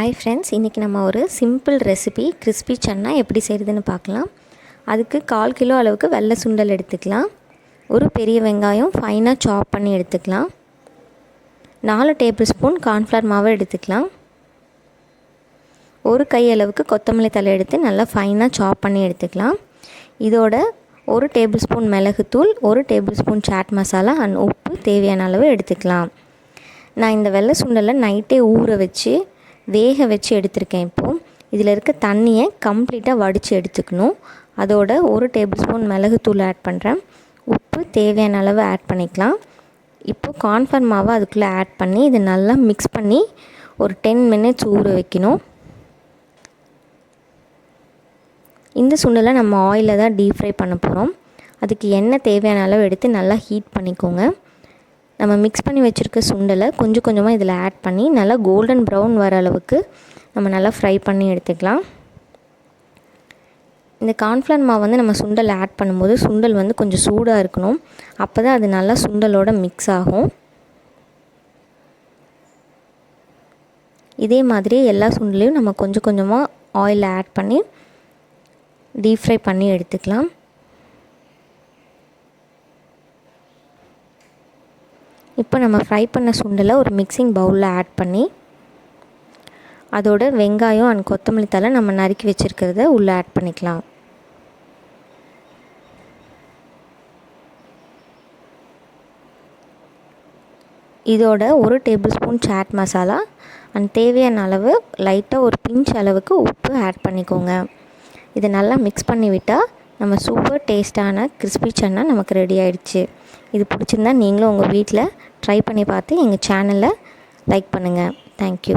Hi friends, இன்றைக்கி நம்ம ஒரு சிம்பிள் ரெசிபி கிறிஸ்பி சன்னா எப்படி செய்கிறதுன்னு பார்க்கலாம். அதுக்கு 1/4 கிலோ அளவுக்கு வெள்ளை சுண்டல் எடுத்துக்கலாம். ஒரு பெரிய வெங்காயம் ஃபைனாக சாப் பண்ணி எடுத்துக்கலாம். 4 டேபிள் ஸ்பூன் கார்ன்ஃப்ளவர் மாவு எடுத்துக்கலாம். ஒரு கை அளவுக்கு கொத்தமல்லி தழை எடுத்து நல்லா ஃபைனாக சாப் பண்ணி எடுத்துக்கலாம். இதோட 1 டேபிள் ஸ்பூன் மிளகுத்தூள், 1 tablespoon chaat masala and உப்பு தேவையான அளவு எடுத்துக்கலாம். நான் இந்த வெள்ளை சுண்டலை நைட்டே ஊற வச்சு வேக வச்சு எடுத்திருக்கேன். இப்போது இதில் இருக்க தண்ணியை கம்ப்ளீட்டாக வடித்து எடுத்துக்கணும். அதோட 1 டேபிள் ஸ்பூன் மிளகுத்தூள் ஆட் பண்ணுறேன். உப்பு தேவையான அளவு ஆட் பண்ணிக்கலாம். இப்போது கார்ன்ஃப்ளவர் மாவை அதுக்குள்ளே ஆட் பண்ணி இதை நல்லா மிக்ஸ் பண்ணி ஒரு 10 மினிட்ஸ் ஊற வைக்கணும். இந்த சுண்டலை நம்ம ஆயிலில் தான் டீப் ஃப்ரை பண்ண போகிறோம். அதுக்கு எண்ணெய் தேவையான அளவு எடுத்து நல்லா ஹீட் பண்ணிக்கோங்க. நம்ம மிக்ஸ் பண்ணி வச்சுருக்க சுண்டலை கொஞ்சம் கொஞ்சமாக இதில் ஆட் பண்ணி நல்லா கோல்டன் ப்ரௌன் வர அளவுக்கு நம்ம நல்லா ஃப்ரை பண்ணி எடுத்துக்கலாம். இந்த கார்ன்ஃப்ளவர் மாவு நம்ம சுண்டல் ஆட் பண்ணும்போது சுண்டல் கொஞ்சம் சூடாக இருக்கணும். அப்போ தான் அது நல்லா சுண்டலோட மிக்ஸ் ஆகும். இதே மாதிரி எல்லா சுண்டலையும் நம்ம கொஞ்சம் கொஞ்சமாக ஆயிலில் ஆட் பண்ணி டீப் ஃப்ரை பண்ணி எடுத்துக்கலாம். இப்போ நம்ம ஃப்ரை பண்ண சுண்டலை ஒரு மிக்சிங் பவுலில் ஆட் பண்ணி அதோட வெங்காயம் அண்ட் கொத்தமல்லி தழை நம்ம நறுக்கி வச்சுருக்கிறத உள்ளே ஆட் பண்ணிக்கலாம். இதோட 1 tablespoon chaat masala and தேவையான அளவு லைட்டாக ஒரு பிஞ்ச் அளவுக்கு உப்பு ஆட் பண்ணிக்கோங்க. இதை நல்லா மிக்ஸ் பண்ணி விட்டால் நம்ம சூப்பர் டேஸ்ட்டான கிறிஸ்பி சன்னா நமக்கு ரெடி ஆகிடுச்சு. இது பிடிச்சிருந்தா நீங்களும் உங்கள் வீட்டில் ட்ரை பண்ணி பார்த்து எங்கள் சேனலை லைக் பண்ணுங்கள். தேங்க்யூ.